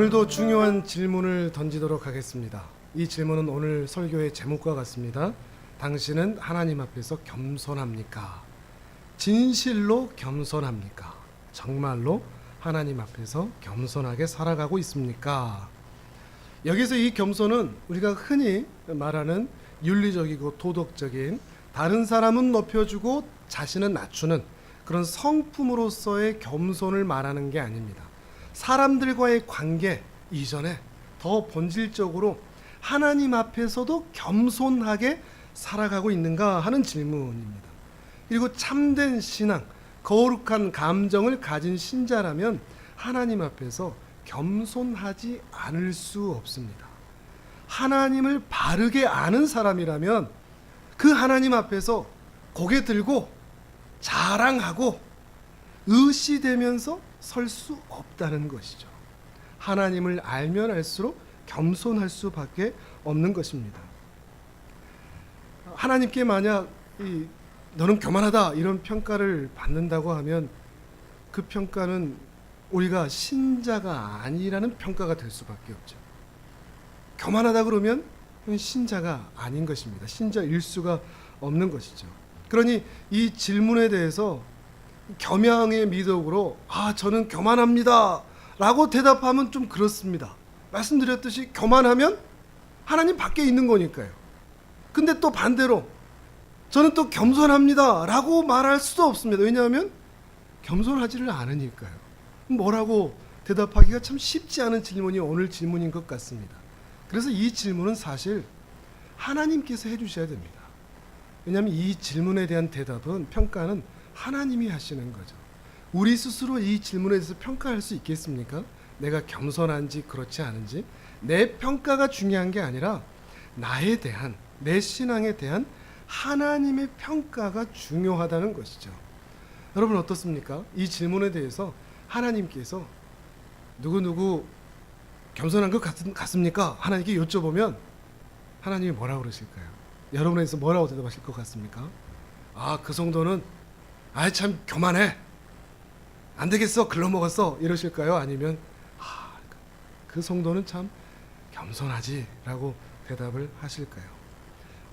오늘도 중요한 질문을 던지도록 하겠습니다. 이 질문은 오늘 설교의 제목과 같습니다. 당신은 하나님 앞에서 겸손합니까? 진실로 겸손합니까? 정말로 하나님 앞에서 겸손하게 살아가고 있습니까? 여기서 이 겸손은 우리가 흔히 말하는 윤리적이고 도덕적인, 다른 사람은 높여주고 자신은 낮추는 그런 성품으로서의 겸손을 말하는 게 아닙니다. 사람들과의 관계 이전에 더 본질적으로 하나님 앞에서도 겸손하게 살아가고 있는가 하는 질문입니다. 그리고 참된 신앙, 거룩한 감정을 가진 신자라면 하나님 앞에서 겸손하지 않을 수 없습니다. 하나님을 바르게 아는 사람이라면 그 하나님 앞에서 고개 들고 자랑하고 의시되면서 설 수 없다는 것이죠. 하나님을 알면 알수록 겸손할 수밖에 없는 것입니다. 하나님께 만약 너는 교만하다 이런 평가를 받는다고 하면 그 평가는 우리가 신자가 아니라는 평가가 될 수밖에 없죠. 교만하다 그러면 신자가 아닌 것입니다. 신자일 수가 없는 것이죠. 그러니 이 질문에 대해서 겸양의 미덕으로 저는 교만합니다 라고 대답하면 좀 그렇습니다. 말씀드렸듯이 교만하면 하나님 밖에 있는 거니까요. 근데 또 반대로 저는 또 겸손합니다 라고 말할 수도 없습니다. 왜냐하면 겸손하지를 않으니까요. 뭐라고 대답하기가 참 쉽지 않은 질문이 오늘 질문인 것 같습니다. 그래서 이 질문은 사실 하나님께서 해주셔야 됩니다. 왜냐하면 이 질문에 대한 대답은, 평가는 하나님이 하시는 거죠. 우리 스스로 이 질문에 대해서 평가할 수 있겠습니까? 내가 겸손한지 그렇지 않은지. 내 평가가 중요한 게 아니라 나에 대한, 내 신앙에 대한 하나님의 평가가 중요하다는 것이죠. 여러분 어떻습니까? 이 질문에 대해서 하나님께서 누구누구 겸손한 것 같습니까? 하나님께 여쭤보면 하나님이 뭐라고 그러실까요? 여러분에서 뭐라고 대답하실 것 같습니까? 그 정도는 참 교만해, 안 되겠어, 글러먹었어 이러실까요? 아니면 그 정도는 참 겸손하지 라고 대답을 하실까요?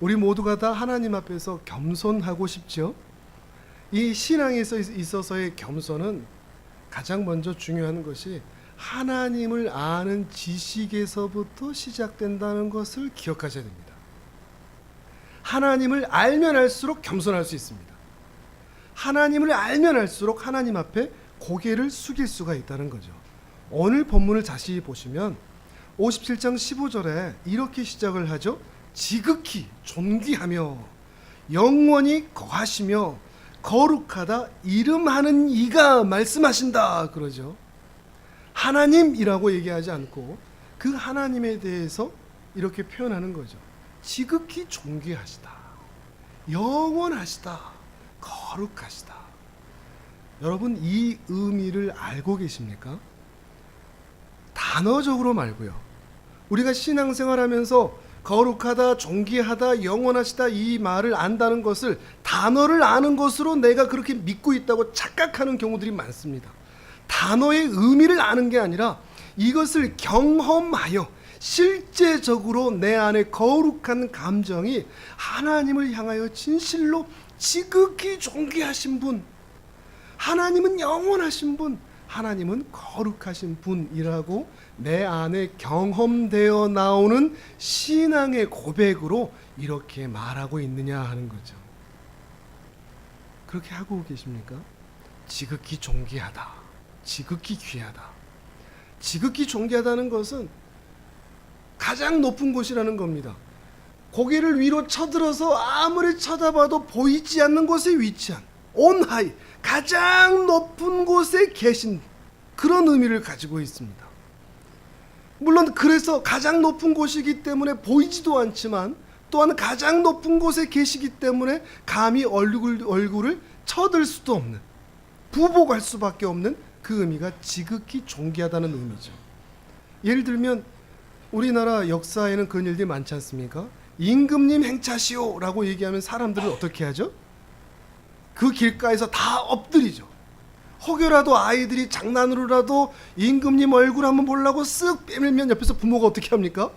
우리 모두가 다 하나님 앞에서 겸손하고 싶죠. 이 신앙에 있어서의 겸손은 가장 먼저 중요한 것이 하나님을 아는 지식에서부터 시작된다는 것을 기억하셔야 됩니다. 하나님을 알면 알수록 겸손할 수 있습니다. 하나님을 알면 알수록 하나님 앞에 고개를 숙일 수가 있다는 거죠. 오늘 본문을 자세히 보시면 57장 15절에 이렇게 시작을 하죠. 지극히 존귀하며 영원히 거하시며 거룩하다 이름하는 이가 말씀하신다 그러죠. 하나님이라고 얘기하지 않고 그 하나님에 대해서 이렇게 표현하는 거죠. 지극히 존귀하시다, 영원하시다, 거룩하시다. 여러분 이 의미를 알고 계십니까? 단어적으로 말고요. 우리가 신앙생활하면서 거룩하다, 존귀하다, 영원하시다 이 말을 안다는 것을 단어를 아는 것으로 내가 그렇게 믿고 있다고 착각하는 경우들이 많습니다. 단어의 의미를 아는 게 아니라 이것을 경험하여 실제적으로 내 안에 거룩한 감정이 하나님을 향하여 진실로 지극히 존귀하신 분, 하나님은 영원하신 분, 하나님은 거룩하신 분이라고 내 안에 경험되어 나오는 신앙의 고백으로 이렇게 말하고 있느냐 하는 거죠. 그렇게 하고 계십니까? 지극히 존귀하다, 지극히 귀하다. 지극히 존귀하다는 것은 가장 높은 곳이라는 겁니다. 고개를 위로 쳐들어서 아무리 쳐다봐도 보이지 않는 곳에 위치한 on high, 가장 높은 곳에 계신 그런 의미를 가지고 있습니다. 물론 그래서 가장 높은 곳이기 때문에 보이지도 않지만 또한 가장 높은 곳에 계시기 때문에 감히 얼굴을 쳐들 수도 없는, 부복할 수밖에 없는 그 의미가 지극히 존귀하다는 의미죠. 예를 들면 우리나라 역사에는 그런 일들이 많지 않습니까? 임금님 행차시오 라고 얘기하면 사람들은 어떻게 하죠? 그 길가에서 다 엎드리죠. 혹여라도 아이들이 장난으로라도 임금님 얼굴 한번 보려고 쓱 빼밀면 옆에서 부모가 어떻게 합니까?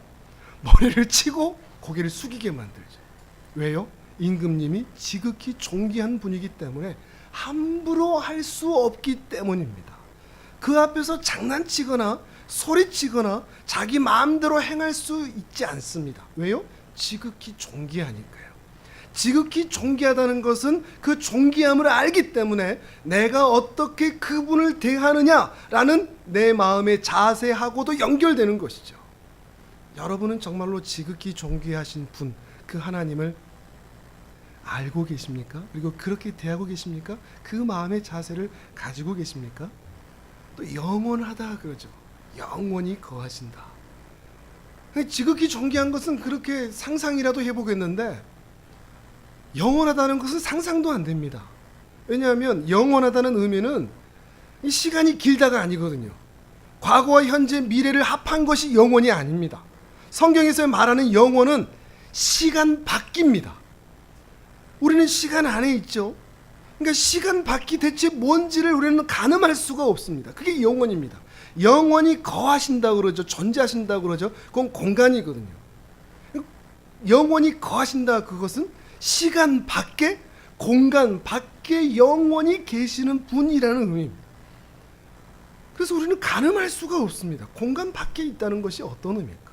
머리를 치고 고개를 숙이게 만들죠. 왜요? 임금님이 지극히 존귀한 분이기 때문에 함부로 할 수 없기 때문입니다. 그 앞에서 장난치거나 소리치거나 자기 마음대로 행할 수 있지 않습니다. 왜요? 지극히 존귀하니까요. 지극히 존귀하다는 것은 그 존귀함을 알기 때문에 내가 어떻게 그분을 대하느냐라는 내 마음의 자세하고도 연결되는 것이죠. 여러분은 정말로 지극히 존귀하신 분, 그 하나님을 알고 계십니까? 그리고 그렇게 대하고 계십니까? 그 마음의 자세를 가지고 계십니까? 또 영원하다 그러죠. 영원히 거하신다. 지극히 존귀한 것은 그렇게 상상이라도 해보겠는데 영원하다는 것은 상상도 안 됩니다. 왜냐하면 영원하다는 의미는 이 시간이 길다가 아니거든요. 과거와 현재, 미래를 합한 것이 영원이 아닙니다. 성경에서 말하는 영원은 시간 밖입니다. 우리는 시간 안에 있죠. 그러니까 시간 밖이 대체 뭔지를 우리는 가늠할 수가 없습니다. 그게 영원입니다. 영원히 거하신다고 그러죠. 존재하신다고 그러죠. 그건 공간이거든요. 영원히 거하신다, 그것은 시간 밖에, 공간 밖에 영원히 계시는 분이라는 의미입니다. 그래서 우리는 가늠할 수가 없습니다. 공간 밖에 있다는 것이 어떤 의미일까?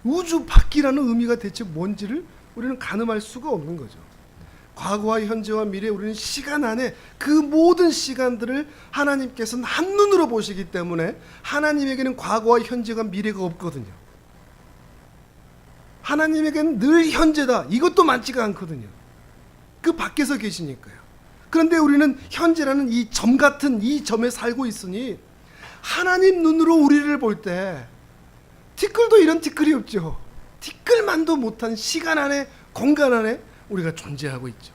우주 밖이라는 의미가 대체 뭔지를 우리는 가늠할 수가 없는 거죠. 과거와 현재와 미래, 우리는 시간 안에 그 모든 시간들을 하나님께서는 한눈으로 보시기 때문에 하나님에게는 과거와 현재가 미래가 없거든요. 하나님에게는 늘 현재다, 이것도 많지가 않거든요. 그 밖에서 계시니까요. 그런데 우리는 현재라는 이 점 같은 이 점에 살고 있으니 하나님 눈으로 우리를 볼 때 티끌도 이런 티끌이 없죠. 티끌만도 못한 시간 안에, 공간 안에 우리가 존재하고 있죠.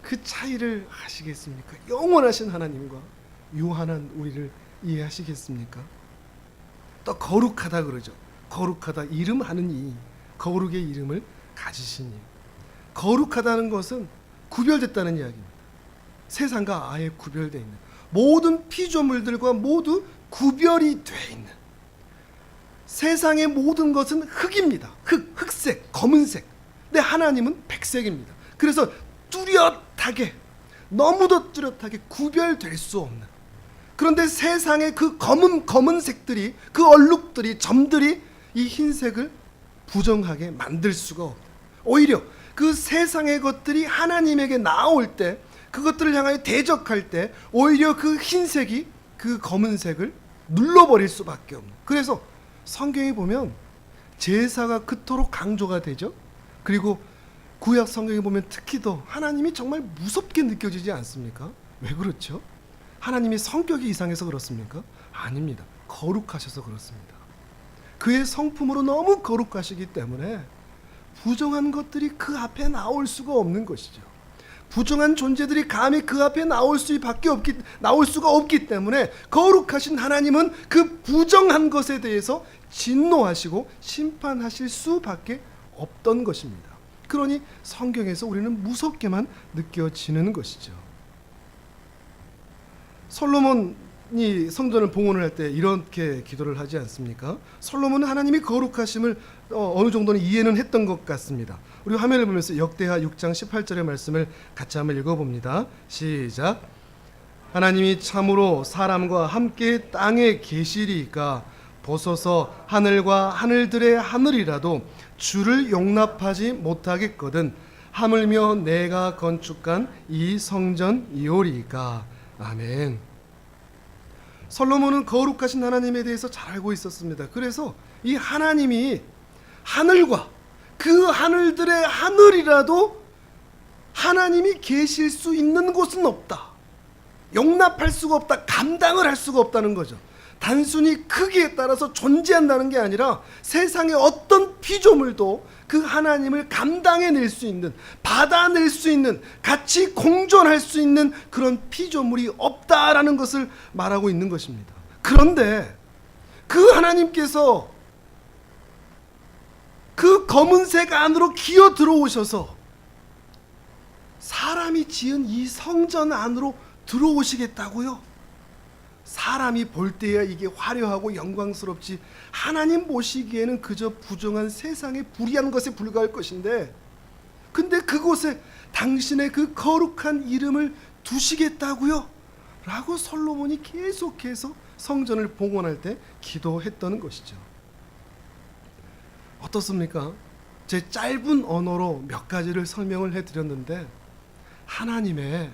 그 차이를 아시겠습니까? 영원하신 하나님과 유한한 우리를 이해하시겠습니까? 또 거룩하다 그러죠. 거룩하다, 이름하는 이 거룩의 이름을 가지신 이. 거룩하다는 것은 구별됐다는 이야기입니다. 세상과 아예 구별되어 있는, 모든 피조물들과 모두 구별이 되어 있는. 세상의 모든 것은 흙입니다. 흑색, 검은색. 근데 하나님은 백색입니다. 그래서 뚜렷하게, 너무도 뚜렷하게 구별될 수 없는. 그런데 세상의 그 검은색들이, 그 얼룩들이, 점들이 이 흰색을 부정하게 만들 수가 없다. 오히려 그 세상의 것들이 하나님에게 나올 때, 그것들을 향하여 대적할 때 오히려 그 흰색이 그 검은색을 눌러버릴 수밖에 없는. 그래서 성경에 보면 제사가 그토록 강조가 되죠. 그리고 구약 성경에 보면 특히 더 하나님이 정말 무섭게 느껴지지 않습니까? 왜 그렇죠? 하나님의 성격이 이상해서 그렇습니까? 아닙니다. 거룩하셔서 그렇습니다. 그의 성품으로 너무 거룩하시기 때문에 부정한 것들이 그 앞에 나올 수가 없는 것이죠. 부정한 존재들이 감히 그 앞에 나올 수가 없기 때문에 거룩하신 하나님은 그 부정한 것에 대해서 진노하시고 심판하실 수밖에 없던 것입니다. 그러니 성경에서 우리는 무섭게만 느껴지는 것이죠. 솔로몬이 성전을 봉헌을 할 때 이렇게 기도를 하지 않습니까? 솔로몬은 하나님이 거룩하심을 어느 정도는 이해는 했던 것 같습니다. 우리 화면을 보면서 역대하 6장 18절의 말씀을 같이 한번 읽어봅니다. 시작. 하나님이 참으로 사람과 함께 땅에 계시리이까 보소서 하늘과 하늘들의 하늘이라도 주를 용납하지 못하겠거든 하물며 내가 건축한 이 성전이오리이까. 아멘. 솔로몬은 거룩하신 하나님에 대해서 잘 알고 있었습니다. 그래서 이 하나님이 하늘과 그 하늘들의 하늘이라도 하나님이 계실 수 있는 곳은 없다, 용납할 수가 없다, 감당을 할 수가 없다는 거죠. 단순히 크기에 따라서 존재한다는 게 아니라 세상의 어떤 피조물도 그 하나님을 감당해낼 수 있는, 받아낼 수 있는, 같이 공존할 수 있는 그런 피조물이 없다라는 것을 말하고 있는 것입니다. 그런데 그 하나님께서 그 검은색 안으로 기어 들어오셔서 사람이 지은 이 성전 안으로 들어오시겠다고요? 사람이 볼 때야 이게 화려하고 영광스럽지 하나님 보시기에는 그저 부정한 세상의 불의한 것에 불과할 것인데, 근데 그곳에 당신의 그 거룩한 이름을 두시겠다고요? 라고 솔로몬이 계속해서 성전을 봉헌할 때 기도했던 것이죠. 어떻습니까? 제 짧은 언어로 몇 가지를 설명을 해드렸는데, 하나님의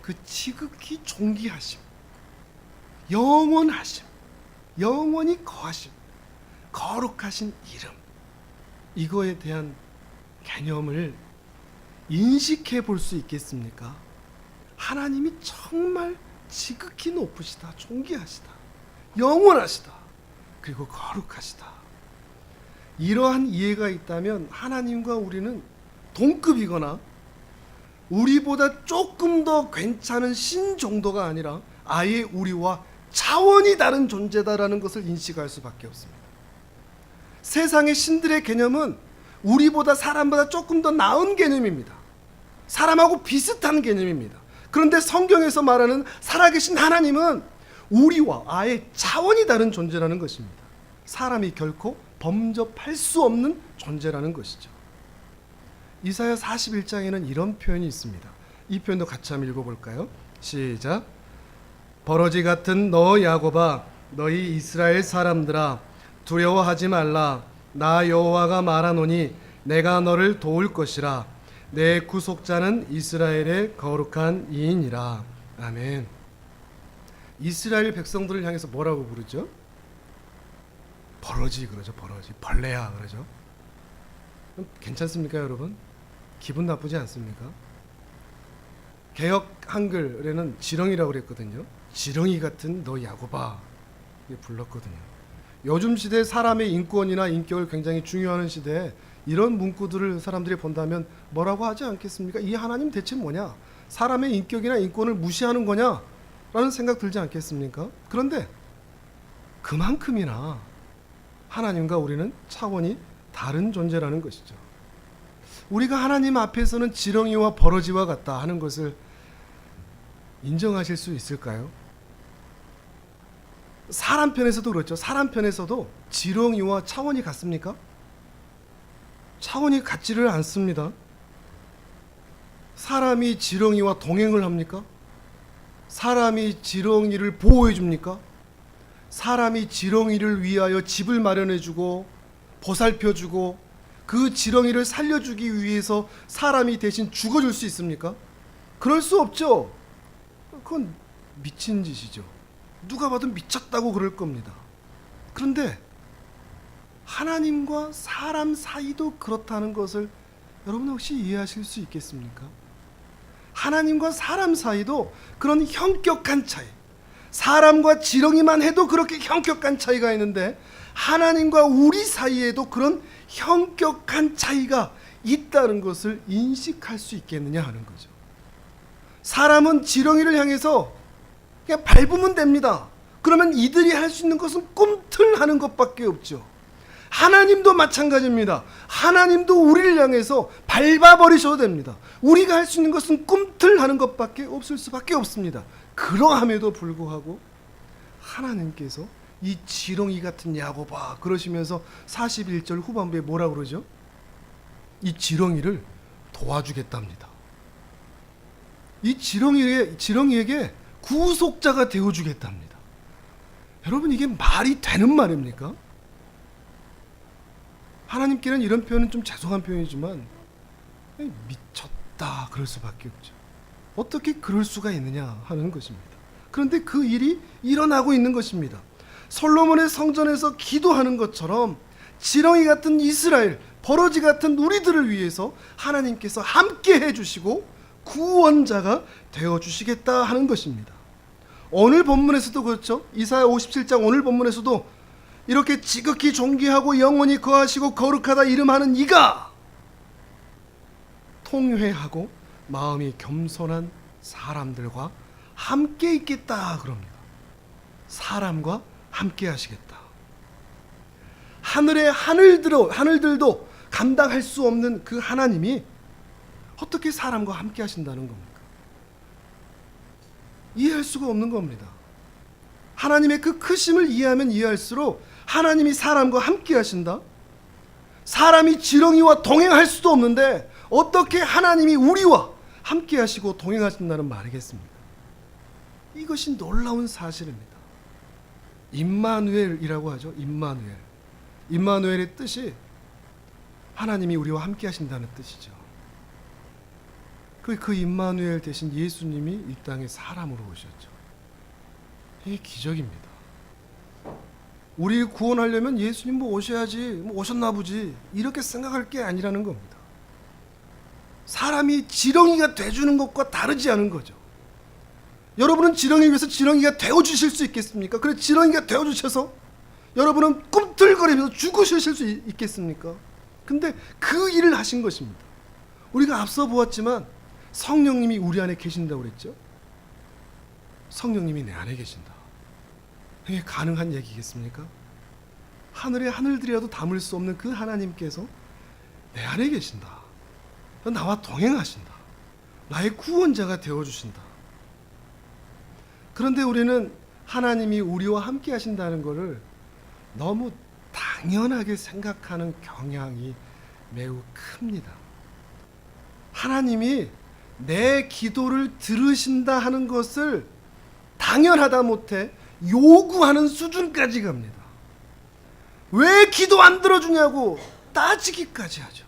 그 지극히 존귀하심, 영원하심, 영원히 거하심, 거룩하신 이름, 이거에 대한 개념을 인식해 볼 수 있겠습니까? 하나님이 정말 지극히 높으시다, 존귀하시다, 영원하시다, 그리고 거룩하시다. 이러한 이해가 있다면 하나님과 우리는 동급이거나 우리보다 조금 더 괜찮은 신 정도가 아니라 아예 우리와 차원이 다른 존재다라는 것을 인식할 수밖에 없습니다. 세상의 신들의 개념은 우리보다 사람보다 조금 더 나은 개념입니다. 사람하고 비슷한 개념입니다. 그런데 성경에서 말하는 살아계신 하나님은 우리와 아예 차원이 다른 존재라는 것입니다. 사람이 결코 범접할 수 없는 존재라는 것이죠. 이사야 41장에는 이런 표현이 있습니다. 이 표현도 같이 한번 읽어볼까요? 시작. 버러지 같은 너 야곱아, 너희 이스라엘 사람들아, 두려워하지 말라. 나 여호와가 말하노니 내가 너를 도울 것이라. 내 구속자는 이스라엘의 거룩한 이인이라. 아멘. 이스라엘 백성들을 향해서 뭐라고 부르죠? 버러지 그러죠. 버러지. 벌레야 그러죠. 괜찮습니까, 여러분? 기분 나쁘지 않습니까? 개역 한글에는 지렁이라고 그랬거든요. 지렁이 같은 너 야곱아, 이게 불렀거든요. 요즘 시대 사람의 인권이나 인격을 굉장히 중요하는 시대에 이런 문구들을 사람들이 본다면 뭐라고 하지 않겠습니까? 이 하나님 대체 뭐냐? 사람의 인격이나 인권을 무시하는 거냐? 라는 생각 들지 않겠습니까? 그런데 그만큼이나 하나님과 우리는 차원이 다른 존재라는 것이죠. 우리가 하나님 앞에서는 지렁이와 버러지와 같다 하는 것을 인정하실 수 있을까요? 사람 편에서도 그렇죠. 사람 편에서도 지렁이와 차원이 같습니까? 차원이 같지를 않습니다. 사람이 지렁이와 동행을 합니까? 사람이 지렁이를 보호해 줍니까? 사람이 지렁이를 위하여 집을 마련해 주고 보살펴 주고 그 지렁이를 살려주기 위해서 사람이 대신 죽어줄 수 있습니까? 그럴 수 없죠. 그건 미친 짓이죠. 누가 봐도 미쳤다고 그럴 겁니다. 그런데 하나님과 사람 사이도 그렇다는 것을 여러분 혹시 이해하실 수 있겠습니까? 하나님과 사람 사이도 그런 현격한 차이, 사람과 지렁이만 해도 그렇게 현격한 차이가 있는데 하나님과 우리 사이에도 그런 현격한 차이가 있다는 것을 인식할 수 있겠느냐 하는 거죠. 사람은 지렁이를 향해서 그냥 밟으면 됩니다. 그러면 이들이 할 수 있는 것은 꿈틀하는 것밖에 없죠. 하나님도 마찬가지입니다. 하나님도 우리를 향해서 밟아버리셔도 됩니다. 우리가 할 수 있는 것은 꿈틀하는 것밖에 없을 수밖에 없습니다. 그러함에도 불구하고 하나님께서 이 지렁이 같은 야곱아 그러시면서 41절 후반부에 뭐라 그러죠? 이 지렁이를 도와주겠답니다. 이 지렁이에게 구속자가 되어주겠답니다. 여러분, 이게 말이 되는 말입니까? 하나님께는 이런 표현은 좀 죄송한 표현이지만 미쳤다 그럴 수밖에 없죠. 어떻게 그럴 수가 있느냐 하는 것입니다. 그런데 그 일이 일어나고 있는 것입니다. 솔로몬의 성전에서 기도하는 것처럼 지렁이 같은 이스라엘, 버러지 같은 우리들을 위해서 하나님께서 함께 해주시고 구원자가 되어주시겠다 하는 것입니다. 오늘 본문에서도 그렇죠. 이사야 57장 오늘 본문에서도 이렇게 지극히 존귀하고 영원히 거하시고 거룩하다 이름하는 이가 통회하고 마음이 겸손한 사람들과 함께 있겠다 그럽니다. 사람과 함께 하시겠다. 하늘의 하늘들도 감당할 수 없는 그 하나님이 어떻게 사람과 함께 하신다는 겁니까? 이해할 수가 없는 겁니다. 하나님의 그 크심을 이해하면 이해할수록 하나님이 사람과 함께 하신다? 사람이 지렁이와 동행할 수도 없는데 어떻게 하나님이 우리와 함께 하시고 동행하신다는 말이겠습니까? 이것이 놀라운 사실입니다. 임마누엘이라고 하죠. 임마누엘. 임마누엘의 뜻이 하나님이 우리와 함께 하신다는 뜻이죠. 그 임마누엘 대신 예수님이 이 땅에 사람으로 오셨죠. 이게 기적입니다. 우리를 구원하려면 예수님 오셔야지, 오셨나 보지 이렇게 생각할 게 아니라는 겁니다. 사람이 지렁이가 돼주는 것과 다르지 않은 거죠. 여러분은 지렁이 위해서 지렁이가 되어주실 수 있겠습니까? 그래 지렁이가 되어주셔서 여러분은 꿈틀거리면서 죽으실 수 있겠습니까? 근데 그 일을 하신 것입니다. 우리가 앞서 보았지만 성령님이 우리 안에 계신다고 그랬죠. 성령님이 내 안에 계신다. 이게 가능한 얘기겠습니까? 하늘의 하늘들이라도 담을 수 없는 그 하나님께서 내 안에 계신다. 나와 동행하신다. 나의 구원자가 되어주신다. 그런데 우리는 하나님이 우리와 함께 하신다는 것을 너무 당연하게 생각하는 경향이 매우 큽니다. 하나님이 내 기도를 들으신다 하는 것을 당연하다 못해 요구하는 수준까지 갑니다. 왜 기도 안 들어주냐고 따지기까지 하죠.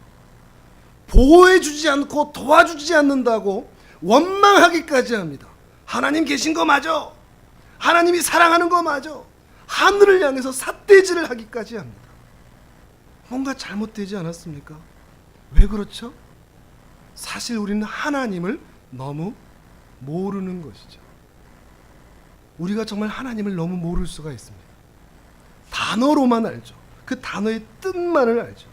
보호해주지 않고 도와주지 않는다고 원망하기까지 합니다. 하나님 계신 거 맞아. 하나님이 사랑하는 거 맞아. 하늘을 향해서 삿대질을 하기까지 합니다. 뭔가 잘못되지 않았습니까? 왜 그렇죠? 사실 우리는 하나님을 너무 모르는 것이죠. 우리가 정말 하나님을 너무 모를 수가 있습니다. 단어로만 알죠. 그 단어의 뜻만을 알죠.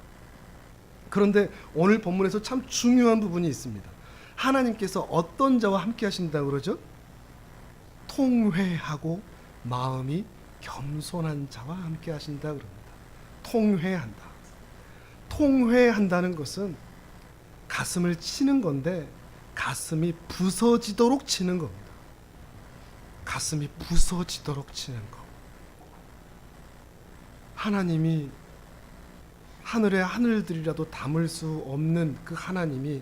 그런데 오늘 본문에서 참 중요한 부분이 있습니다. 하나님께서 어떤 자와 함께 하신다고 그러죠? 통회하고 마음이 겸손한 자와 함께 하신다 그럽니다. 통회한다. 통회한다는 것은 가슴을 치는 건데 가슴이 부서지도록 치는 겁니다. 가슴이 부서지도록 치는 것. 하나님이 하늘의 하늘들이라도 담을 수 없는 그 하나님이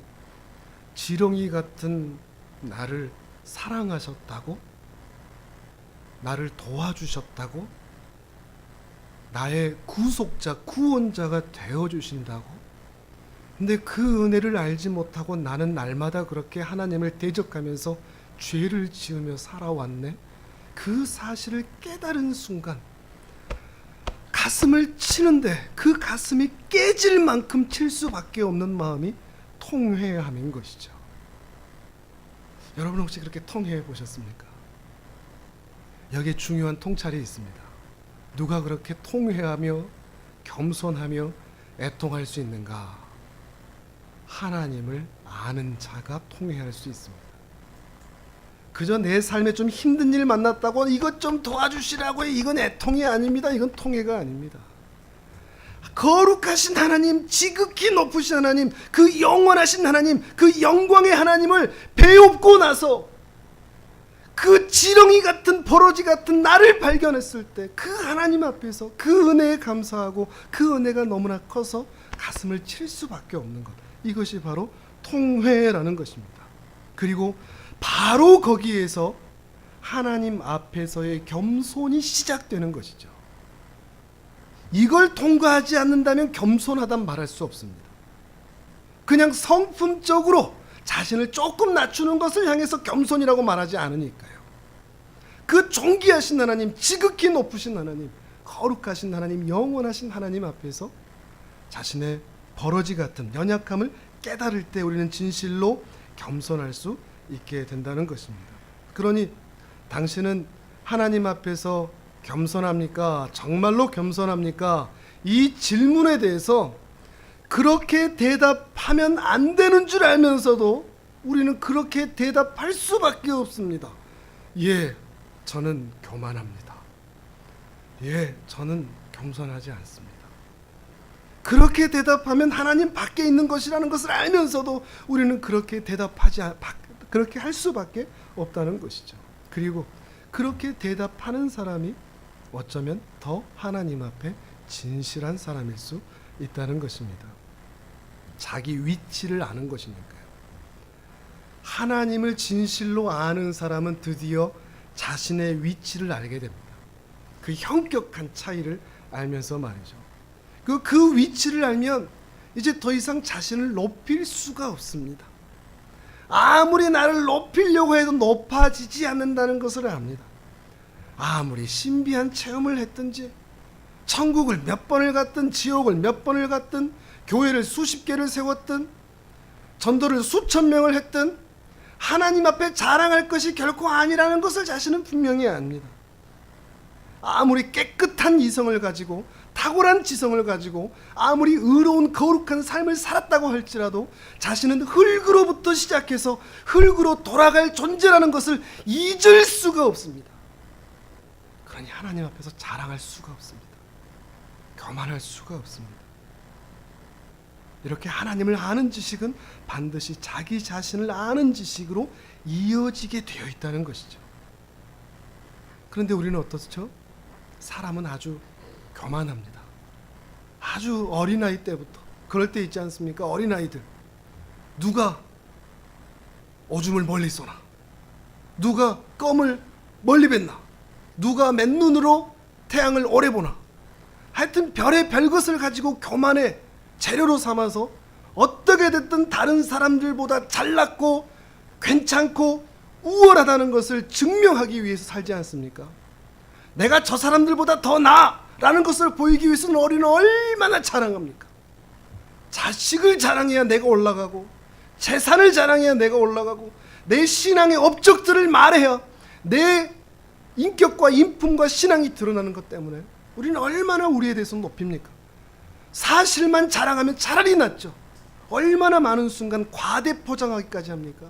지렁이 같은 나를 사랑하셨다고? 나를 도와주셨다고? 나의 구속자, 구원자가 되어주신다고? 근데 그 은혜를 알지 못하고 나는 날마다 그렇게 하나님을 대적하면서 죄를 지으며 살아왔네. 그 사실을 깨달은 순간 가슴을 치는데 그 가슴이 깨질 만큼 칠 수밖에 없는 마음이 통회함인 것이죠. 여러분 혹시 그렇게 통회해 보셨습니까? 여기에 중요한 통찰이 있습니다. 누가 그렇게 통회하며 겸손하며 애통할 수 있는가? 하나님을 아는 자가 통회할 수 있습니다. 그저 내 삶에 좀 힘든 일 만났다고 이것 좀 도와주시라고 이건 애통이 아닙니다. 이건 통회가 아닙니다. 거룩하신 하나님, 지극히 높으신 하나님, 그 영원하신 하나님, 그 영광의 하나님을 배웁고 나서 그 지렁이 같은 버러지 같은 나를 발견했을 때 그 하나님 앞에서 그 은혜에 감사하고 그 은혜가 너무나 커서 가슴을 칠 수밖에 없는 것. 이것이 바로 통회라는 것입니다. 그리고 바로 거기에서 하나님 앞에서의 겸손이 시작되는 것이죠. 이걸 통과하지 않는다면 겸손하단 말할 수 없습니다. 그냥 성품적으로 자신을 조금 낮추는 것을 향해서 겸손이라고 말하지 않으니까요. 그 존귀하신 하나님, 지극히 높으신 하나님, 거룩하신 하나님, 영원하신 하나님 앞에서 자신의 버러지 같은 연약함을 깨달을 때 우리는 진실로 겸손할 수 있게 된다는 것입니다. 그러니 당신은 하나님 앞에서 겸손합니까? 정말로 겸손합니까? 이 질문에 대해서 그렇게 대답하면 안 되는 줄 알면서도 우리는 그렇게 대답할 수밖에 없습니다. 예, 저는 교만합니다. 예, 저는 겸손하지 않습니다. 그렇게 대답하면 하나님 밖에 있는 것이라는 것을 알면서도 우리는 그렇게 그렇게 할 수밖에 없다는 것이죠. 그리고 그렇게 대답하는 사람이 어쩌면 더 하나님 앞에 진실한 사람일 수 있다는 것입니다. 자기 위치를 아는 것이니까요. 하나님을 진실로 아는 사람은 드디어 자신의 위치를 알게 됩니다. 그 현격한 차이를 알면서 말이죠. 그 위치를 알면 이제 더 이상 자신을 높일 수가 없습니다. 아무리 나를 높이려고 해도 높아지지 않는다는 것을 압니다. 아무리 신비한 체험을 했든지, 천국을 몇 번을 갔든, 지옥을 몇 번을 갔든, 교회를 수십 개를 세웠든, 전도를 수천 명을 했든, 하나님 앞에 자랑할 것이 결코 아니라는 것을 자신은 분명히 압니다. 아무리 깨끗한 이성을 가지고, 탁월한 지성을 가지고, 아무리 의로운 거룩한 삶을 살았다고 할지라도 자신은 흙으로부터 시작해서 흙으로 돌아갈 존재라는 것을 잊을 수가 없습니다. 그러니 하나님 앞에서 자랑할 수가 없습니다. 교만할 수가 없습니다. 이렇게 하나님을 아는 지식은 반드시 자기 자신을 아는 지식으로 이어지게 되어 있다는 것이죠. 그런데 우리는 어떻죠? 사람은 아주 교만합니다. 아주 어린아이 때부터 그럴 때 있지 않습니까? 어린아이들, 누가 오줌을 멀리 쏘나, 누가 껌을 멀리 뱉나, 누가 맨눈으로 태양을 오래 보나, 하여튼 별의 별것을 가지고 교만의 재료로 삼아서 어떻게 됐든 다른 사람들보다 잘났고 괜찮고 우월하다는 것을 증명하기 위해서 살지 않습니까? 내가 저 사람들보다 더 나아라는 것을 보이기 위해서는 어린은 얼마나 자랑합니까? 자식을 자랑해야 내가 올라가고, 재산을 자랑해야 내가 올라가고, 내 신앙의 업적들을 말해야 내 인격과 인품과 신앙이 드러나는 것 때문에 우리는 얼마나 우리에 대해서 높입니까? 사실만 자랑하면 차라리 낫죠. 얼마나 많은 순간 과대 포장하기까지 합니까?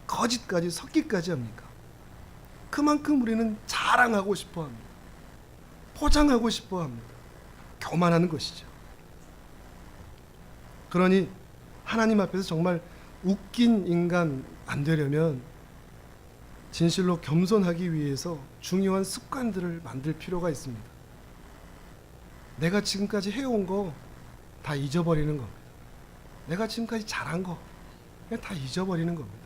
거짓까지 섞기까지 합니까? 그만큼 우리는 자랑하고 싶어 합니다. 포장하고 싶어 합니다. 교만하는 것이죠. 그러니 하나님 앞에서 정말 웃긴 인간 안 되려면 진실로 겸손하기 위해서 중요한 습관들을 만들 필요가 있습니다. 내가 지금까지 해온 거 다 잊어버리는 겁니다. 내가 지금까지 잘한 거 그냥 다 잊어버리는 겁니다.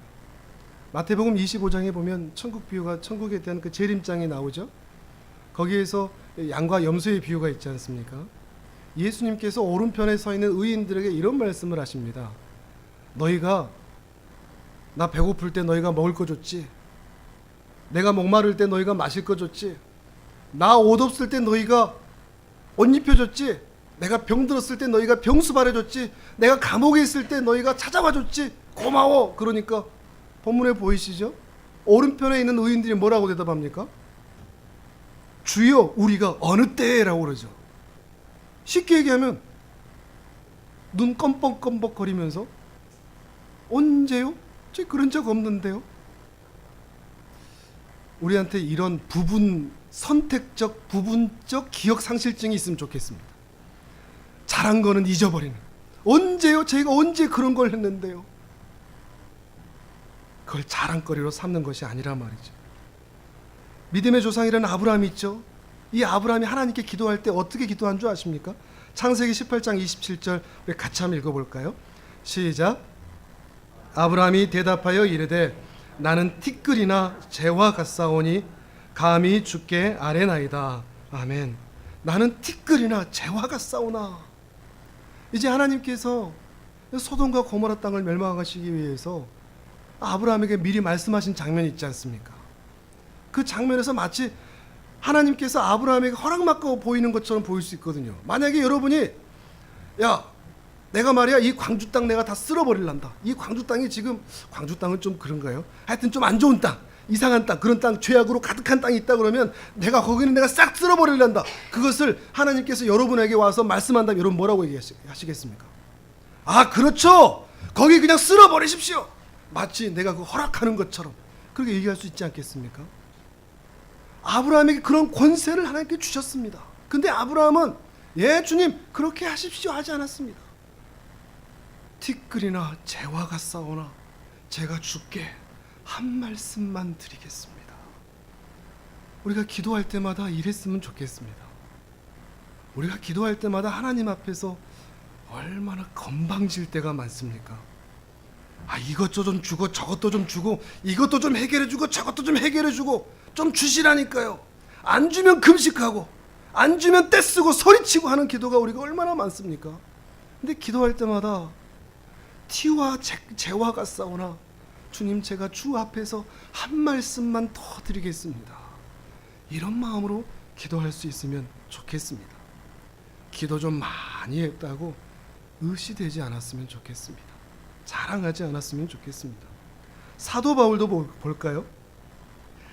마태복음 25장에 보면 천국 비유가, 천국에 대한 그 재림장이 나오죠. 거기에서 양과 염소의 비유가 있지 않습니까? 예수님께서 오른편에 서 있는 의인들에게 이런 말씀을 하십니다. 너희가 나 배고플 때 너희가 먹을 거 줬지, 내가 목마를 때 너희가 마실 거 줬지, 나 옷 없을 때 너희가 옷 입혀줬지, 내가 병들었을 때 너희가 병수 바래줬지, 내가 감옥에 있을 때 너희가 찾아와 줬지, 고마워. 그러니까 본문에 보이시죠? 오른편에 있는 의인들이 뭐라고 대답합니까? 주여 우리가 어느 때라고 그러죠. 쉽게 얘기하면 눈 껌뻑껌뻑 거리면서 언제요? 저 그런 적 없는데요. 우리한테 이런 선택적 부분적 기억 상실증이 있으면 좋겠습니다. 잘한 거는 잊어버리는. 언제요? 제가 언제 그런 걸 했는데요. 그걸 자랑거리로 삼는 것이 아니라 말이죠. 믿음의 조상이라는 아브라함이 있죠. 이 아브라함이 하나님께 기도할 때 어떻게 기도한 줄 아십니까? 창세기 18장 27절 우리 같이 한번 읽어볼까요? 시작. 아브라함이 대답하여 이르되 나는 티끌이나 재와 같사오니 감히 주께 아뢰나이다. 아멘. 나는 티끌이나 재와 같사오나. 이제 하나님께서 소돔과 고모라 땅을 멸망하시기 위해서 아브라함에게 미리 말씀하신 장면이 있지 않습니까? 그 장면에서 마치 하나님께서 아브라함에게 허락받고 보이는 것처럼 보일 수 있거든요. 만약에 여러분이 야 내가 말이야 이 광주 땅 내가 다 쓸어버릴란다. 이 광주 땅이 지금 광주 땅은 좀 그런가요? 하여튼 좀 안 좋은 땅, 이상한 땅, 그런 땅, 죄악으로 가득한 땅이 있다 그러면 내가 거기는 내가 싹 쓸어버릴란다. 그것을 하나님께서 여러분에게 와서 말씀한다면 여러분 뭐라고 얘기하시겠습니까? 아 그렇죠. 거기 그냥 쓸어버리십시오. 마치 내가 그 허락하는 것처럼 그렇게 얘기할 수 있지 않겠습니까? 아브라함에게 그런 권세를 하나님께 주셨습니다. 근데 아브라함은 예 주님 그렇게 하십시오 하지 않았습니다. 티끌이나 재와 같사오나 제가 주께 한 말씀만 드리겠습니다. 우리가 기도할 때마다 이랬으면 좋겠습니다. 우리가 기도할 때마다 하나님 앞에서 얼마나 건방질 때가 많습니까? 이것도 좀 주고 저것도 좀 주고 이것도 좀 해결해 주고 저것도 좀 해결해 주고 좀 주시라니까요. 안 주면 금식하고 안 주면 떼쓰고 소리치고 하는 기도가 우리가 얼마나 많습니까? 근데 기도할 때마다 티와 재화가 싸우나 주님, 제가 주 앞에서 한 말씀만 더 드리겠습니다. 이런 마음으로 기도할 수 있으면 좋겠습니다. 기도 좀 많이 했다고 의시되지 않았으면 좋겠습니다. 자랑하지 않았으면 좋겠습니다. 사도 바울도 볼까요?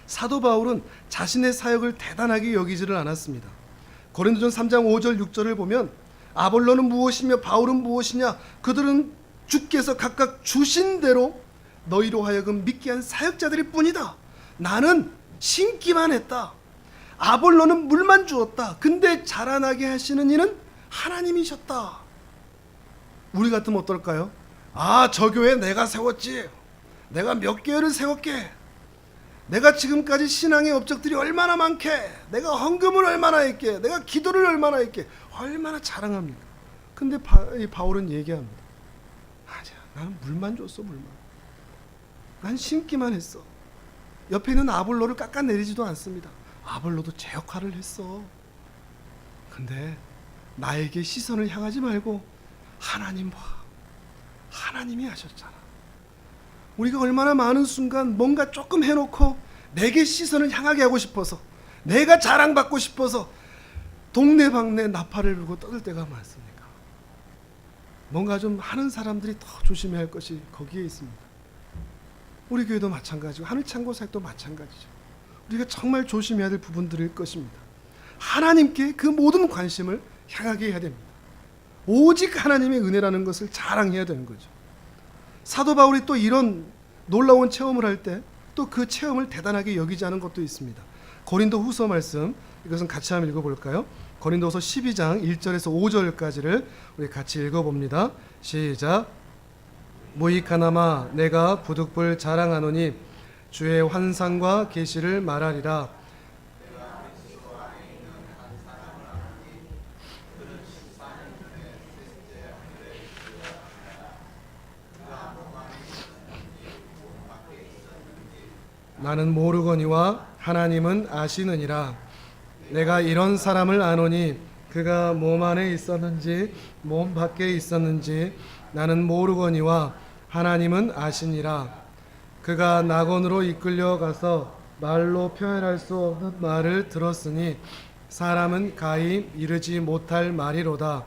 사도 바울은 자신의 사역을 대단하게 여기지를 않았습니다. 고린도전 3장 5절 6절을 보면 아볼로는 무엇이며 바울은 무엇이냐, 그들은 주께서 각각 주신 대로 너희로 하여금 믿게 한 사역자들일 뿐이다. 나는 심기만 했다. 아볼로는 물만 주었다. 근데 자라나게 하시는 이는 하나님이셨다. 우리 같으면 어떨까요? 저 교회 내가 세웠지. 내가 몇 개월을 세웠게. 내가 지금까지 신앙의 업적들이 얼마나 많게. 내가 헌금을 얼마나 했게. 내가 기도를 얼마나 했게. 얼마나 자랑합니까? 근데 바울은 얘기합니다. 나는 물만 줬어, 물만. 난 심기만 했어. 옆에 있는 아볼로를 깎아내리지도 않습니다. 아볼로도 제 역할을 했어. 근데 나에게 시선을 향하지 말고 하나님 봐. 하나님이 하셨잖아. 우리가 얼마나 많은 순간 뭔가 조금 해놓고 내게 시선을 향하게 하고 싶어서, 내가 자랑받고 싶어서 동네방네 나팔을 불고 떠들 때가 많습니다. 뭔가 좀 하는 사람들이 더 조심해야 할 것이 거기에 있습니다. 우리 교회도 마찬가지고 하늘창고 사역도 마찬가지죠. 우리가 정말 조심해야 될 부분들일 것입니다. 하나님께 그 모든 관심을 향하게 해야 됩니다. 오직 하나님의 은혜라는 것을 자랑해야 되는 거죠. 사도 바울이 또 이런 놀라운 체험을 할 때 또 그 체험을 대단하게 여기지 않은 것도 있습니다. 고린도 후서 말씀, 이것은 같이 한번 읽어볼까요? 고린도서 12장 1절에서 5절까지를 우리 같이 읽어봅니다. 시작. 무익하나마 내가 부득불 자랑하노니 주의 환상과 계시를 말하리라. 나는 모르거니와 하나님은 아시느니라. 내가 이런 사람을 아노니 그가 몸 안에 있었는지 몸 밖에 있었는지 나는 모르거니와 하나님은 아시니라. 그가 낙원으로 이끌려 가서 말로 표현할 수 없는 말을 들었으니 사람은 가히 이르지 못할 말이로다.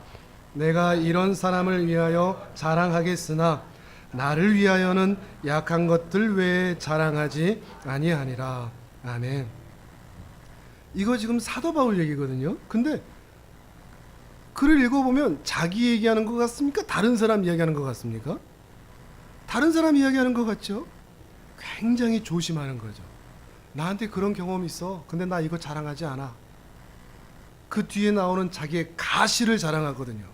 내가 이런 사람을 위하여 자랑하겠으나 나를 위하여는 약한 것들 외에 자랑하지 아니하니라. 아멘. 이거 지금 사도 바울 얘기거든요. 근데 글을 읽어보면 자기 얘기하는 것 같습니까? 다른 사람 이야기하는 것 같습니까? 다른 사람 이야기하는 것 같죠? 굉장히 조심하는 거죠. 나한테 그런 경험이 있어. 근데 나 이거 자랑하지 않아. 그 뒤에 나오는 자기의 가시를 자랑하거든요.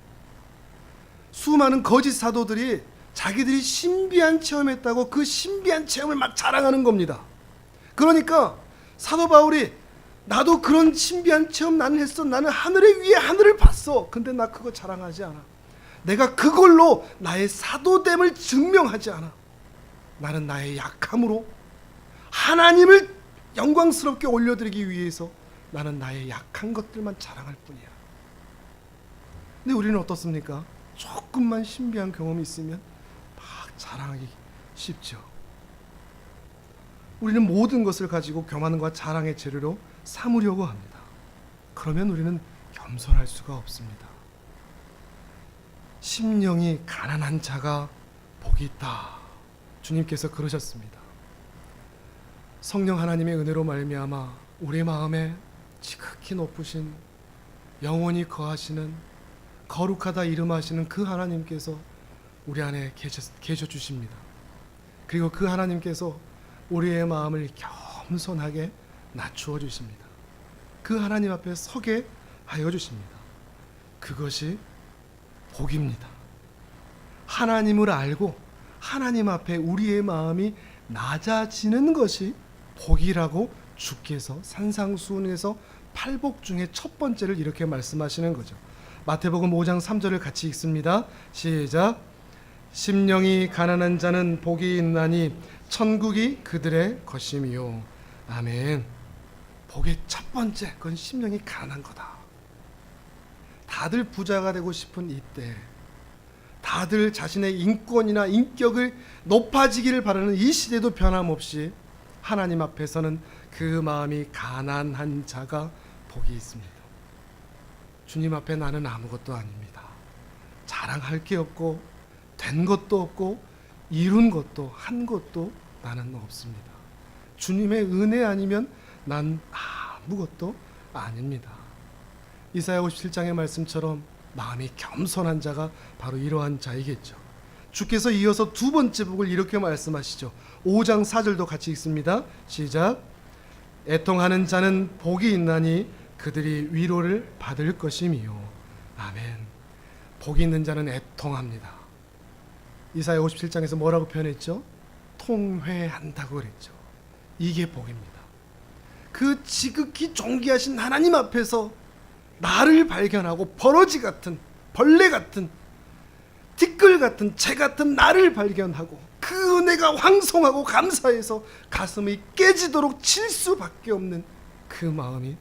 수많은 거짓 사도들이 자기들이 신비한 체험했다고 그 신비한 체험을 막 자랑하는 겁니다. 그러니까 사도 바울이 나도 그런 신비한 체험 나는 했어. 나는 하늘에 위에 하늘을 봤어. 근데 나 그거 자랑하지 않아. 내가 그걸로 나의 사도됨을 증명하지 않아. 나는 나의 약함으로 하나님을 영광스럽게 올려드리기 위해서 나는 나의 약한 것들만 자랑할 뿐이야. 근데 우리는 어떻습니까? 조금만 신비한 경험이 있으면 막 자랑하기 쉽죠. 우리는 모든 것을 가지고 교만과 자랑의 재료로 삼으려고 합니다. 그러면 우리는 겸손할 수가 없습니다. 심령이 가난한 자가 복이 있다. 주님께서 그러셨습니다. 성령 하나님의 은혜로 말미암아 우리 마음에 지극히 높으신 영원히 거하시는 거룩하다 이름하시는 그 하나님께서 우리 안에 계셔 주십니다. 그리고 그 하나님께서 우리의 마음을 겸손하게 낮추어 주십니다. 그 하나님 앞에 서게 하여 주십니다. 그것이 복입니다. 하나님을 알고 하나님 앞에 우리의 마음이 낮아지는 것이 복이라고 주께서 산상수훈에서 팔복 중에 첫 번째를 이렇게 말씀하시는 거죠. 마태복음 5장 3절을 같이 읽습니다. 시작. 심령이 가난한 자는 복이 있나니 천국이 그들의 것임이요. 아멘. 복의 첫 번째, 그건 심령이 가난한 거다. 다들 부자가 되고 싶은 이때, 다들 자신의 인권이나 인격을 높아지기를 바라는 이 시대도 변함없이 하나님 앞에서는 그 마음이 가난한 자가 복이 있습니다. 주님 앞에 나는 아무것도 아닙니다. 자랑할 게 없고 된 것도 없고 이룬 것도 한 것도 나는 없습니다. 주님의 은혜 아니면 난 아무것도 아닙니다. 이사야 57장의 말씀처럼 마음이 겸손한 자가 바로 이러한 자이겠죠. 주께서 이어서 두 번째 복을 이렇게 말씀하시죠. 5장 4절도 같이 읽습니다. 시작. 애통하는 자는 복이 있나니 그들이 위로를 받을 것임이요. 아멘. 복이 있는 자는 애통합니다. 이사야 57장에서 뭐라고 표현했죠? 통회한다고 그랬죠. 이게 복입니다. 그 지극히 존귀하신 하나님 앞에서 나를 발견하고 버러지 같은, 벌레 같은, 티끌 같은, 재 같은 나를 발견하고 그 은혜가 황송하고 감사해서 가슴이 깨지도록 칠 수밖에 없는 그 마음이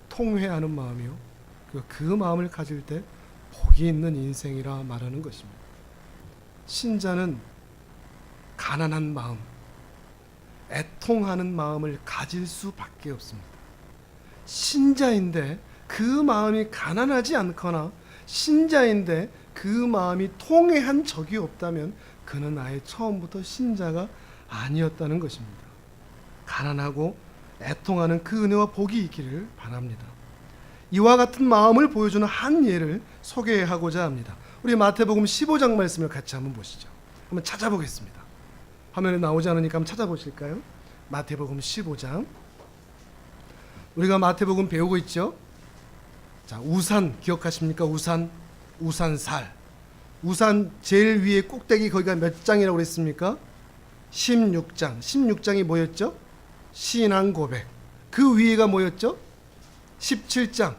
통회하는 마음이요. 그 마음을 가질 때 복이 있는 인생이라 말하는 것입니다. 신자는 가난한 마음, 애통하는 마음을 가질 수밖에 없습니다. 신자인데 그 마음이 가난하지 않거나 신자인데 그 마음이 통회한 적이 없다면 그는 아예 처음부터 신자가 아니었다는 것입니다. 가난하고 애통하는 그 은혜와 복이 있기를 바랍니다. 이와 같은 마음을 보여주는 한 예를 소개하고자 합니다. 우리 마태복음 15장 말씀을 같이 한번 보시죠. 한번 찾아보겠습니다. 화면에 나오지 않으니까 한번 찾아보실까요? 마태복음 15장. 우리가 마태복음 배우고 있죠? 자, 우산 기억하십니까? 우산살. 우산 제일 위에 꼭대기 거기가 몇 장이라고 그랬습니까? 16장. 16장이 뭐였죠? 신앙 고백. 그 위에가 뭐였죠? 17장.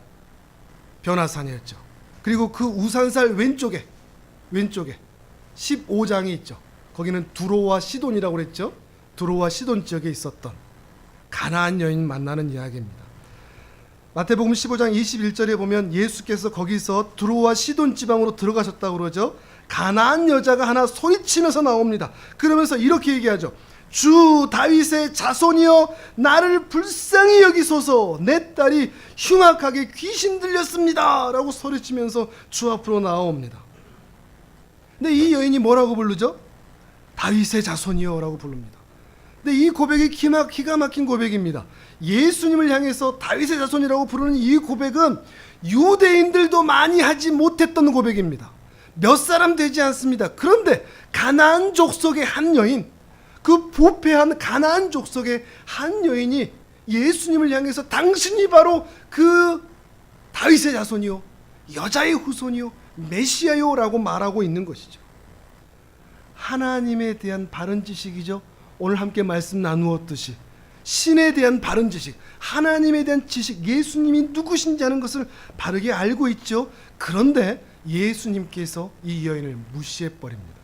변화산이었죠. 그리고 그 우산살 왼쪽에 15장이 있죠. 거기는 두로와 시돈이라고 그랬죠. 두로와 시돈 지역에 있었던 가나안 여인 만나는 이야기입니다. 마태복음 15장 21절에 보면 예수께서 거기서 두로와 시돈 지방으로 들어가셨다고 그러죠. 가나안 여자가 하나 소리치면서 나옵니다. 그러면서 이렇게 얘기하죠. 주 다윗의 자손이여 나를 불쌍히 여기소서, 내 딸이 흉악하게 귀신 들렸습니다 라고 소리치면서 주 앞으로 나옵니다. 근데 이 여인이 뭐라고 부르죠? 다윗의 자손이여 라고 부릅니다. 근데 이 고백이 기가 막힌 고백입니다. 예수님을 향해서 다윗의 자손이라고 부르는 이 고백은 유대인들도 많이 하지 못했던 고백입니다. 몇 사람 되지 않습니다. 그런데 가나안 족속의 한 여인, 그 부패한 가나안 족속의 한 여인이 예수님을 향해서 당신이 바로 그 다윗의 자손이요, 여자의 후손이요, 메시아요 라고 말하고 있는 것이죠. 하나님에 대한 바른 지식이죠. 오늘 함께 말씀 나누었듯이 신에 대한 바른 지식, 하나님에 대한 지식, 예수님이 누구신지 하는 것을 바르게 알고 있죠. 그런데 예수님께서 이 여인을 무시해버립니다.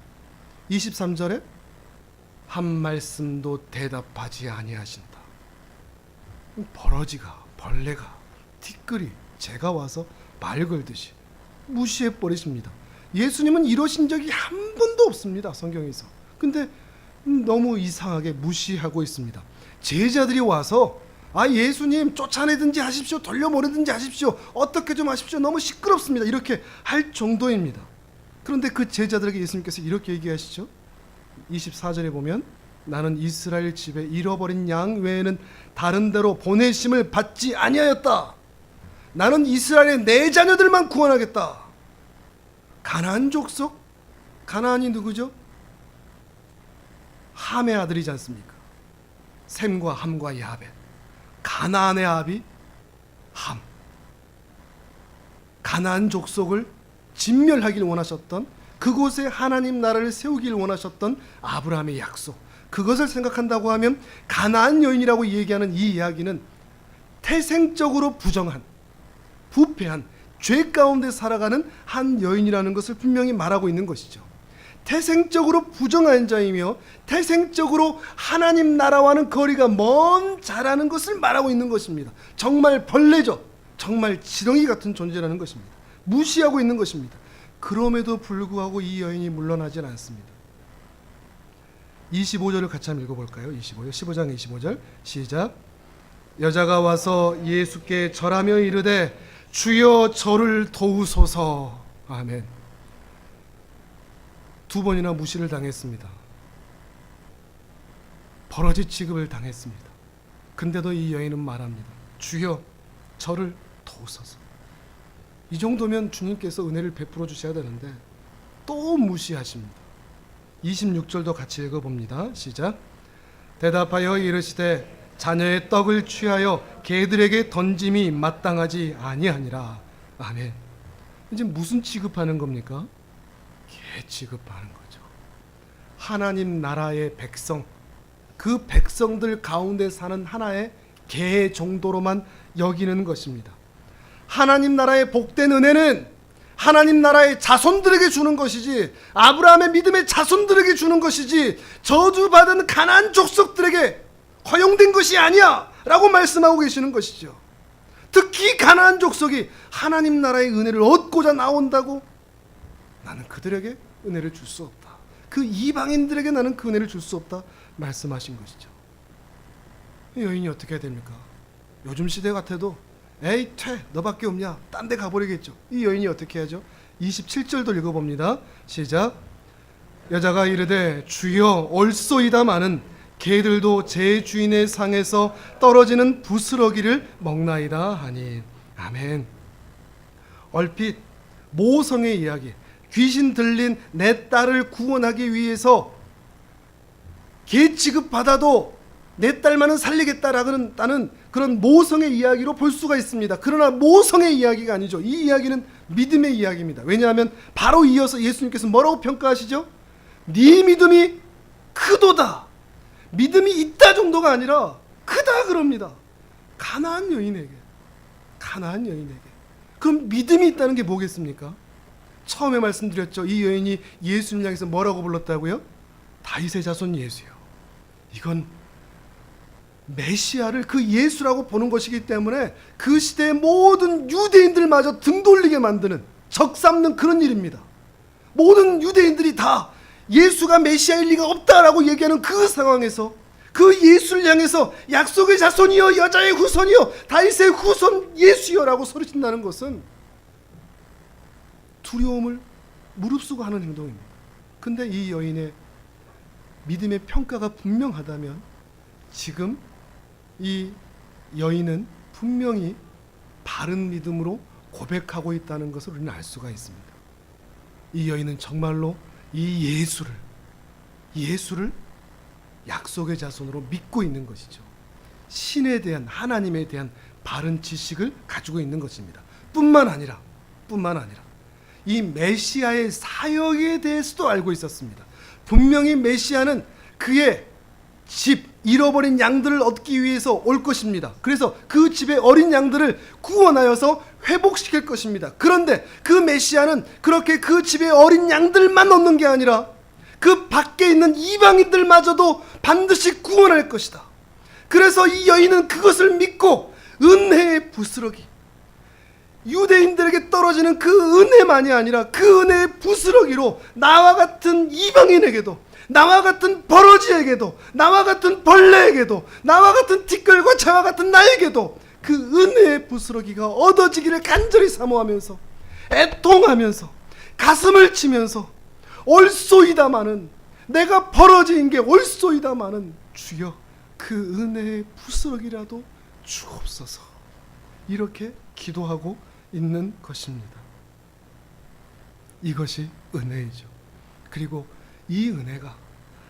23절에 한 말씀도 대답하지 아니하신다. 버러지가, 벌레가, 티끌이, 재가 와서 말 걸듯이 무시해버리십니다. 예수님은 이러신 적이 한 번도 없습니다, 성경에서. 근데 너무 이상하게 무시하고 있습니다. 제자들이 와서 예수님 쫓아내든지 하십시오, 돌려보내든지 하십시오, 어떻게 좀 하십시오, 너무 시끄럽습니다, 이렇게 할 정도입니다. 그런데 그 제자들에게 예수님께서 이렇게 얘기하시죠. 24절에 보면 나는 이스라엘 집에 잃어버린 양 외에는 다른 데로 보내심을 받지 아니하였다. 나는 이스라엘의 내 자녀들만 구원하겠다. 가나안 족속? 가나안이 누구죠? 함의 아들이지 않습니까? 셈과 함과 야벳. 가나안의 아비 함. 가나안 족속을 진멸하기를 원하셨던, 그곳에 하나님 나라를 세우기를 원하셨던 아브라함의 약속, 그것을 생각한다고 하면 가나안 여인이라고 얘기하는 이 이야기는 태생적으로 부정한, 부패한, 죄 가운데 살아가는 한 여인이라는 것을 분명히 말하고 있는 것이죠. 태생적으로 부정한 자이며 태생적으로 하나님 나라와는 거리가 먼 자라는 것을 말하고 있는 것입니다. 정말 벌레죠. 정말 지렁이 같은 존재라는 것입니다. 무시하고 있는 것입니다. 그럼에도 불구하고 이 여인이 물러나질 않습니다. 25절을 같이 한번 읽어볼까요? 25절, 15장 25절 시작. 여자가 와서 예수께 절하며 이르되 주여 저를 도우소서. 아멘. 두 번이나 무시를 당했습니다. 버러지 취급을 당했습니다. 근데도 이 여인은 말합니다. 주여 저를 도우소서. 이 정도면 주님께서 은혜를 베풀어 주셔야 되는데 또 무시하십니다. 26절도 같이 읽어봅니다. 시작. 대답하여 이르시되 자녀의 떡을 취하여 개들에게 던짐이 마땅하지 아니하니라. 아멘. 이제 무슨 취급하는 겁니까? 개 취급하는 거죠. 하나님 나라의 백성, 그 백성들 가운데 사는 하나의 개 정도로만 여기는 것입니다. 하나님 나라의 복된 은혜는 하나님 나라의 자손들에게 주는 것이지, 아브라함의 믿음의 자손들에게 주는 것이지, 저주받은 가나안 족속들에게 허용된 것이 아니야 라고 말씀하고 계시는 것이죠. 특히 가나안 족속이 하나님 나라의 은혜를 얻고자 나온다고 나는 그들에게 은혜를 줄 수 없다, 그 이방인들에게 나는 그 은혜를 줄 수 없다 말씀하신 것이죠. 여인이 어떻게 해야 됩니까? 요즘 시대 같아도 에이 퇴 너밖에 없냐, 딴 데 가버리겠죠. 이 여인이 어떻게 하죠? 27절도 읽어봅니다. 시작. 여자가 이르되 주여 옳소이다마는 개들도 제 주인의 상에서 떨어지는 부스러기를 먹나이다 하니. 아멘. 얼핏 모성의 이야기, 귀신 들린 내 딸을 구원하기 위해서 개 취급받아도 내 딸만은 살리겠다라는 그런 모성의 이야기로 볼 수가 있습니다. 그러나 모성의 이야기가 아니죠. 이 이야기는 믿음의 이야기입니다. 왜냐하면 바로 이어서 예수님께서 뭐라고 평가하시죠? 네 믿음이 크도다. 믿음이 있다 정도가 아니라 크다 그럽니다. 가나안 여인에게. 그럼 믿음이 있다는 게 뭐겠습니까? 처음에 말씀드렸죠. 이 여인이 예수님 향해서 뭐라고 불렀다고요? 다윗의 자손 예수요. 이건 메시아를 그 예수라고 보는 것이기 때문에 그 시대의 모든 유대인들마저 등 돌리게 만드는, 적삼는 그런 일입니다. 모든 유대인들이 다 예수가 메시아일 리가 없다라고 얘기하는 그 상황에서 그 예수를 향해서 약속의 자손이여, 여자의 후손이여, 다윗의 후손 예수여라고 소리친다는 것은 두려움을 무릅쓰고 하는 행동입니다. 근데 이 여인의 믿음의 평가가 분명하다면 지금 이 여인은 분명히 바른 믿음으로 고백하고 있다는 것을 우리는 알 수가 있습니다. 이 여인은 정말로 이 예수를 약속의 자손으로 믿고 있는 것이죠. 신에 대한, 하나님에 대한 바른 지식을 가지고 있는 것입니다. 뿐만 아니라 이 메시아의 사역에 대해서도 알고 있었습니다. 분명히 메시아는 그의 집, 잃어버린 양들을 얻기 위해서 올 것입니다. 그래서 그 집의 어린 양들을 구원하여서 회복시킬 것입니다. 그런데 그 메시아는 그렇게 그 집의 어린 양들만 얻는 게 아니라 그 밖에 있는 이방인들마저도 반드시 구원할 것이다. 그래서 이 여인은 그것을 믿고 은혜의 부스러기, 유대인들에게 떨어지는 그 은혜만이 아니라 그 은혜의 부스러기로 나와 같은 이방인에게도, 나와 같은 버러지에게도, 나와 같은 벌레에게도, 나와 같은 티끌과 저와 같은 나에게도 그 은혜의 부스러기가 얻어지기를 간절히 사모하면서, 애통하면서, 가슴을 치면서 옳소이다마는, 내가 버러지인 게 옳소이다마는 주여 그 은혜의 부스러기라도 주옵소서, 이렇게 기도하고 있는 것입니다. 이것이 은혜이죠. 그리고 이 은혜가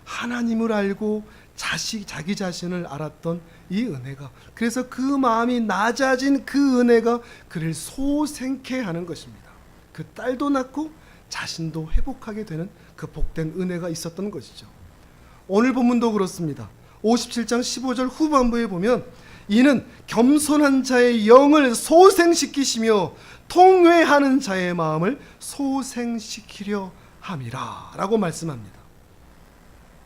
하나님을 알고 자기 자신을 알았던 이 은혜가, 그래서 그 마음이 낮아진 그 은혜가 그를 소생케 하는 것입니다. 그 딸도 낳고 자신도 회복하게 되는 그 복된 은혜가 있었던 것이죠. 오늘 본문도 그렇습니다. 57장 15절 후반부에 보면 이는 겸손한 자의 영을 소생시키시며 통회하는 자의 마음을 소생시키려 함이라 라고 말씀합니다.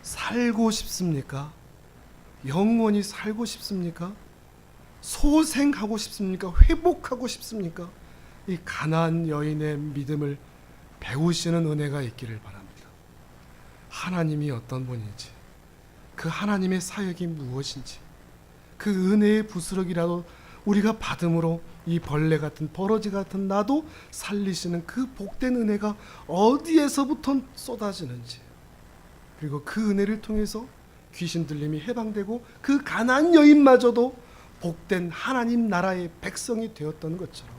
살고 싶습니까? 영원히 살고 싶습니까? 소생하고 싶습니까? 회복하고 싶습니까? 이 가나안 여인의 믿음을 배우시는 은혜가 있기를 바랍니다. 하나님이 어떤 분인지, 그 하나님의 사역이 무엇인지, 그 은혜의 부스러기라도 우리가 받음으로 이 벌레 같은 버러지 같은 나도 살리시는 그 복된 은혜가 어디에서부터 쏟아지는지, 그리고 그 은혜를 통해서 귀신 들림이 해방되고 그 가나안 여인마저도 복된 하나님 나라의 백성이 되었던 것처럼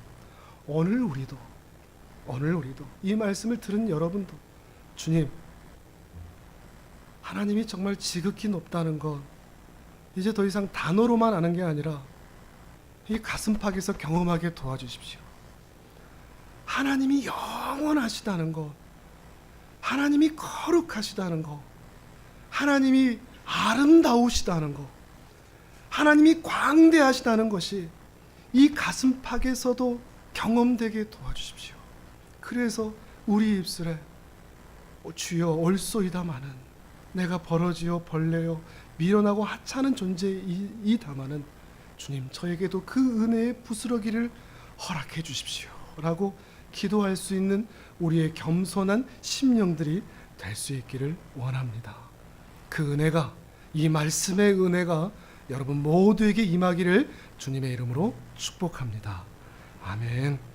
오늘 우리도 이 말씀을 들은 여러분도 주님, 하나님이 정말 지극히 높다는 것 이제 더 이상 단어로만 아는 게 아니라 이 가슴팍에서 경험하게 도와주십시오. 하나님이 영원하시다는 것, 하나님이 거룩하시다는 것, 하나님이 아름다우시다는 것, 하나님이 광대하시다는 것이 이 가슴팍에서도 경험되게 도와주십시오. 그래서 우리 입술에 주여 올소이다마는 내가 버러지요 벌레요 미련하고 하찮은 존재이다마는 주님 저에게도 그 은혜의 부스러기를 허락해 주십시오 라고 기도할 수 있는 우리의 겸손한 심령들이 될 수 있기를 원합니다. 그 은혜가, 이 말씀의 은혜가 여러분 모두에게 임하기를 주님의 이름으로 축복합니다. 아멘.